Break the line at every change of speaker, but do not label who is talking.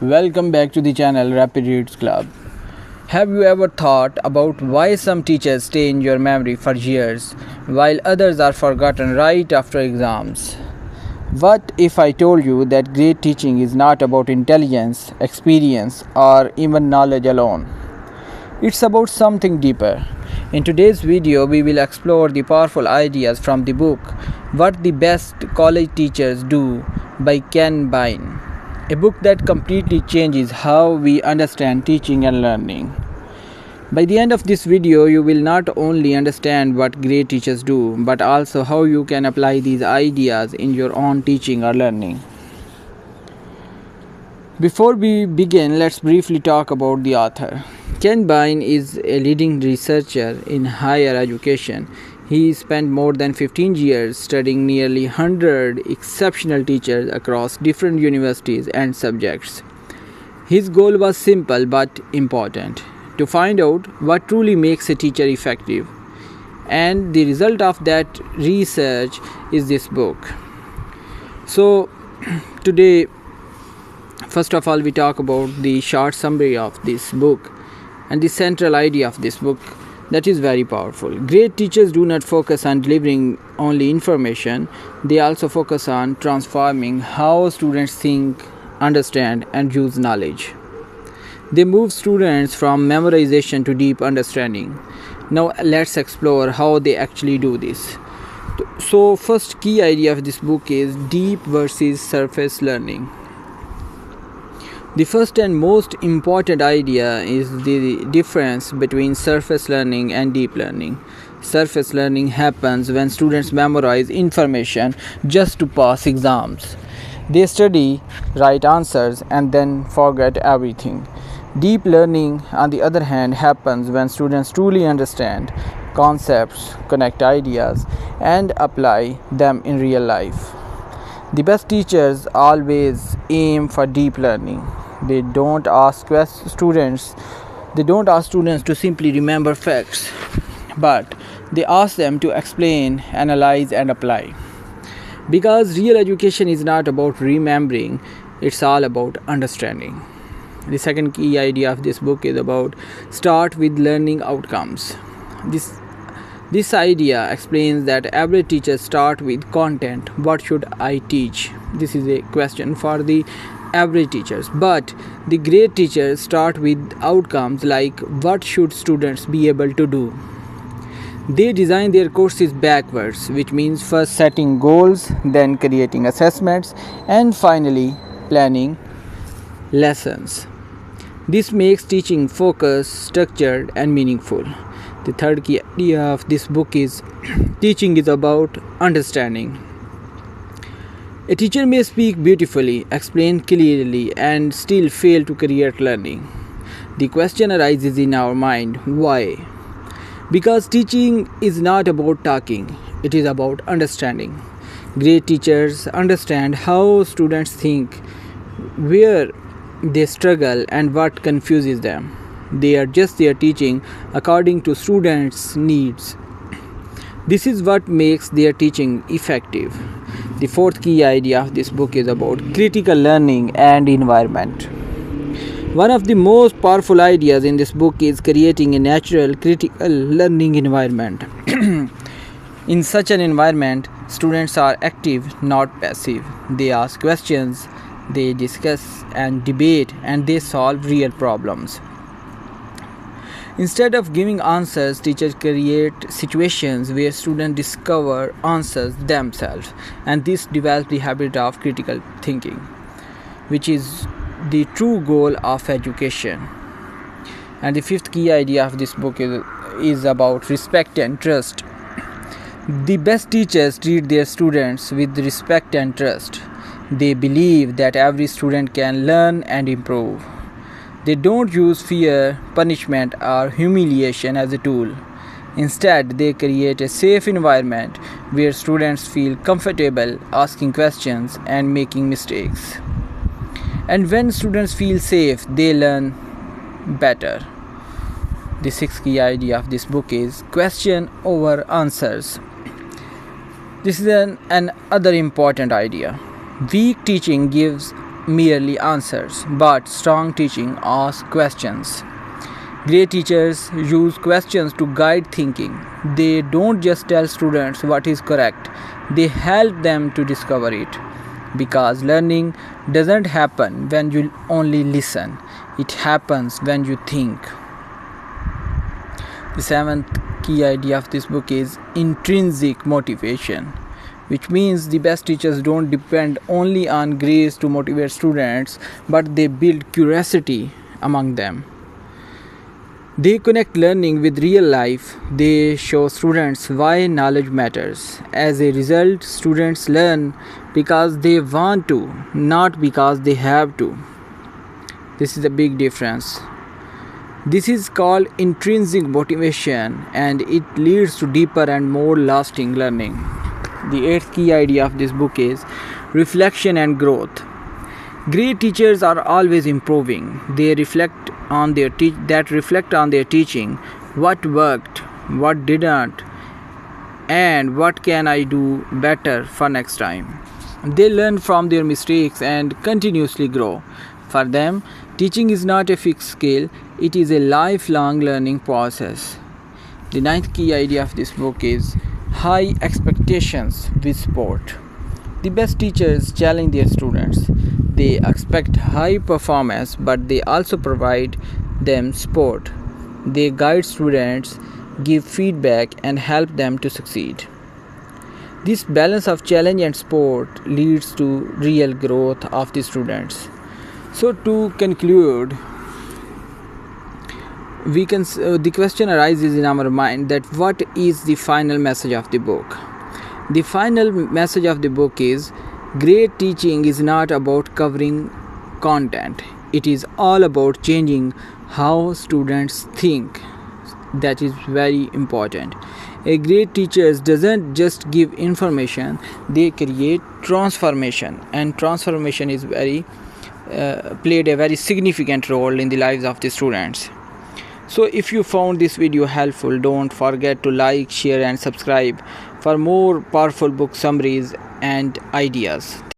Welcome back to the channel Rapid Reads Club. Have you ever thought about why some teachers stay in your memory for years while others are forgotten right after exams? What if I told you that great teaching is not about intelligence, experience, or even knowledge alone? It's about something deeper. In today's video, we will explore the powerful ideas from the book What the Best College Teachers Do by Bein, a book that completely changes how we understand teaching and learning. By the end of this video, you will not only understand what great teachers do, but also how you can apply these ideas in your own teaching or learning. Before we begin, let's briefly talk about the author. Bein is a leading researcher in higher education. He spent more than 15 years studying nearly 100 exceptional teachers across different universities and subjects. His goal was simple but important: to find out what truly makes a teacher effective. And the result of that research is this book. So, today, first of all, we talk about the short summary of this book and the central idea of this book that is very powerful. Great teachers do not focus on delivering only information, they also focus on transforming how students think, understand, and use knowledge. They move students from memorization to deep understanding. Now, let's explore how they actually do this. So, first key idea of this book is deep versus surface learning. The first and most important idea is the difference between surface learning and deep learning. Surface learning happens when students memorize information just to pass exams. They study, write answers, and then forget everything. Deep learning, on the other hand, happens when students truly understand concepts, connect ideas, and apply them in real life. The best teachers always aim for deep learning. They don't ask students to simply remember facts, but they ask them to explain, analyze, and apply. Because real education is not about remembering, it's all about understanding. The second key idea of this book is about start with learning outcomes. This idea explains that every teacher starts with content. What should I teach? This is a question for the average teachers, but the great teachers start with outcomes, like what should students be able to do. They design their courses backwards, which means first setting goals, then creating assessments, and finally planning lessons. This makes teaching focused, structured, and meaningful. The third key idea of this book is teaching is about understanding. A teacher may speak beautifully, explain clearly, and still fail to create learning. The question arises in our mind: why? Because teaching is not about talking, it is about understanding. Great teachers understand how students think, where they struggle, and what confuses them. They adjust their teaching according to students' needs. This is what makes their teaching effective. The fourth key idea of this book is about critical learning and environment. One of the most powerful ideas in this book is creating a natural critical learning environment. In such an environment, students are active, not passive. They ask questions, they discuss and debate, and they solve real problems. Instead of giving answers, teachers create situations where students discover answers themselves, and this develops the habit of critical thinking, which is the true goal of education. And the fifth key idea of this book is about respect and trust. The best teachers treat their students with respect and trust. They believe that every student can learn and improve. They don't use fear, punishment, or humiliation as a tool. Instead, they create a safe environment where students feel comfortable asking questions and making mistakes. And when students feel safe, they learn better. The sixth key idea of this book is question over answers. This is another important idea. Weak teaching gives merely answers, but strong teaching asks questions. Great teachers use questions to guide thinking. They don't just tell students what is correct, they help them to discover it. Because learning doesn't happen when you only listen, it happens when you think. The seventh key idea of this book is intrinsic motivation, which means the best teachers don't depend only on grades to motivate students, but they build curiosity among them. They connect learning with real life. They show students why knowledge matters. As a result, students learn because they want to, not because they have to. This is a big difference. This is called intrinsic motivation, and it leads to deeper and more lasting learning. The eighth key idea of this book is reflection and growth. Great teachers are always improving. They reflect on their teaching, what worked, what didn't, and what can I do better for next time. They learn from their mistakes and continuously grow. For them, teaching is not a fixed skill, it is a lifelong learning process. The ninth key idea of this book is high expectations with sport. The best teachers challenge their students. They expect high performance, but they also provide them support. They guide students, give feedback, and help them to succeed. This balance of challenge and sport leads to real growth of the students. So to conclude, the question arises in our mind that what is the final message of the book? The final message of the book is great teaching is not about covering content. It is all about changing how students think. That is very important. A great teacher doesn't just give information, they create transformation, and transformation is played a very significant role in the lives of the students. So if you found this video helpful, don't forget to like, share and subscribe for more powerful book summaries and ideas.